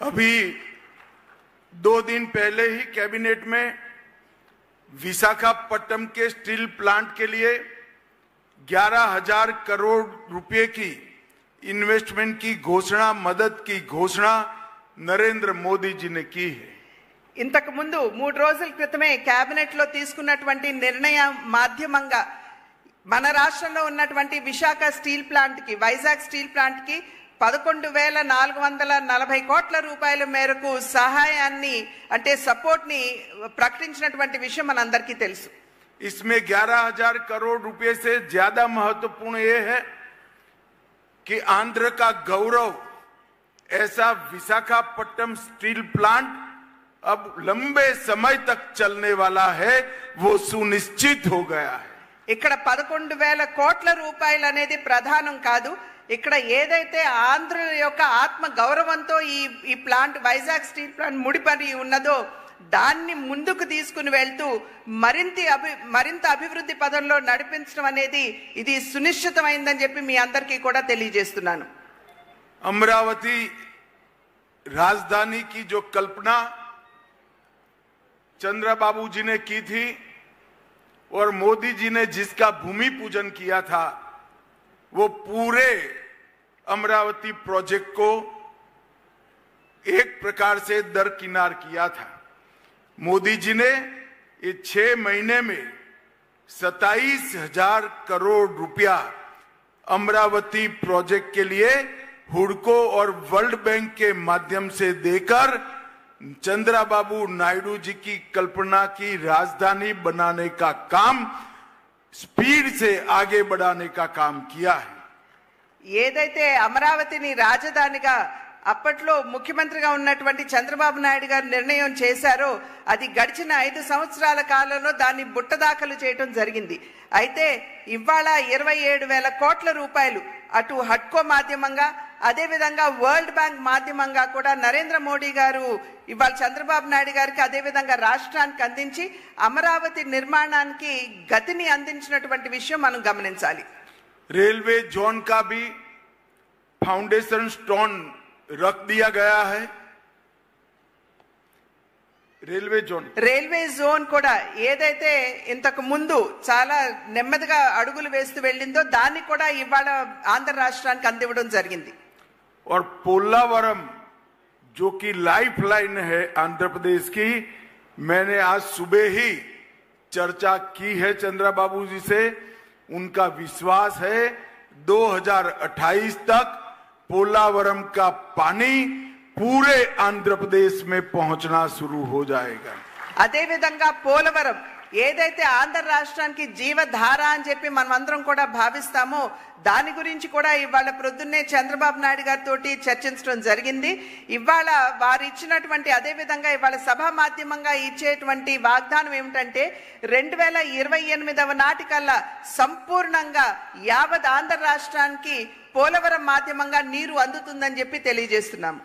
अभी 2 दिन पहले ही कैबिनेट में विशाखापट्टनम के स्टील प्लांट के लिए 11,000 करोड़ रुपए की इन्वेस्टमेंट की घोषणा, मदद की घोषणा नरेंद्र मोदी जी ने की है। ఇంతకు ముందు 3 రోజుల క్రితమే కేబినెట్ లో తీసుకున్నటువంటి నిర్ణయం మాధ్యమంగా మన రాష్ట్రంలో ఉన్నటువంటి విశాఖ స్టీల్ ప్లాంట్ కి, వైజాగ్ స్టీల్ ప్లాంట్ కి 11,440 కోట్ల రూపాయల మేరకు సహాయాన్ని అంటే సపోర్ట్ ని ప్రకటించినటువంటి విషయం మనందరికీ తెలుసు। इसमें 11,000 करोड़ रुपए से ज्यादा महत्वपूर्ण ये है कि आंध्र का गौरव ऐसा विशाखापट्टनम स्टील प्लांट अब लंबे समय तक चलने वाला है, वो सुनिश्चित हो गया है। ఇక్కడ 11,000 కోట్ల రూపాయలు అనేది ప్రధానం కాదు। ఇక్కడ ఏదైతే ఆంధ్ర యొక్క ఆత్మ గౌరవంతో ఈ ప్లాంట్, వైజాగ్ స్టీల్ ప్లాంట్ ముడిపడి ఉన్నదో దాన్ని ముందుకు తీసుకుని వెళ్తూ మరింత అభివృద్ధి పదంలో నడిపించడం అనేది ఇది సునిశ్చితమైందని చెప్పి మీ అందరికీ కూడా తెలియజేస్తున్నాను। अमरावती राजधानी की जो कल्पना चंद्रबाबू जी ने की थी और मोदी जी ने जिसका भूमि पूजन किया था, वो पूरे अमरावती प्रोजेक्ट को एक प्रकार से दरकिनार किया था। मोदी जी ने ये 6 महीने में 27,000 करोड़ रुपया अमरावती प्रोजेक्ट के लिए हुडको और वर्ल्ड बैंक के माध्यम से देकर चंद्रबाबू नायडू जी की कल्पना की राजधानी बनाने का काम स्पीड से आगे बढ़ाने का काम किया है। ఏదైతే అమరావతిని రాజధానిగా అప్పట్లో ముఖ్యమంత్రిగా ఉన్నటువంటి చంద్రబాబు నాయుడు గారు నిర్ణయం చేశారో అది గడిచిన 5 సంవత్సరాల కాలంలో దాన్ని బుట్టదాఖలు చేయడం జరిగింది। అయితే ఇవాళ 27,000 కోట్ల రూపాయలు అటు హడ్కో మాధ్యమంగా, అదే విధంగా వరల్డ్ బ్యాంక్ మాధ్యమంగా కూడా నరేంద్ర మోడీ గారు ఇవాళ చంద్రబాబు నాయుడు గారికి అదే విధంగా రాష్ట్రానికి అందించి అమరావతి నిర్మాణానికి గతిని అందించినటువంటి విషయం మనం గమనించాలి। रेलवे जोन का भी फाउंडेशन स्टोन रख दिया गया है। రైల్వే జోన్ కూడా ఏదైతే ఇంతకు ముందు చాలా నెమ్మదిగా అడుగులు వేస్తూ వెళ్ళిందో దాన్ని కూడా ఇవాళ ఆంధ్ర రాష్ట్రానికి అందివ్వడం జరిగింది। और पोलावरम जो कि लाइफ लाइन है आंध्र प्रदेश की, मैंने आज सुबह ही चर्चा की है चंद्रबाबू जी से। उनका विश्वास है 2028 तक पोलावरम का पानी पूरे आंध्र प्रदेश में पहुंचना शुरू हो जाएगा। అదే విధంగా పోలవరం ఏదైతే ఆంధ్ర రాష్ట్రానికి జీవధార అని చెప్పి మనమందరం కూడా భావిస్తామో దాని గురించి కూడా ఇవాళ ప్రొద్దున్నే చంద్రబాబు నాయుడు గారితో చర్చించడం జరిగింది। ఇవాళ వారు ఇచ్చినటువంటి అదే విధంగా ఇవాళ సభా మాధ్యమంగా ఇచ్చేటువంటి వాగ్దానం ఏమిటంటే 2028వ నాటికల్లా సంపూర్ణంగా యావత్ ఆంధ్ర రాష్ట్రానికి పోలవరం మాధ్యమంగా నీరు అందుతుందని చెప్పి తెలియజేస్తున్నాము।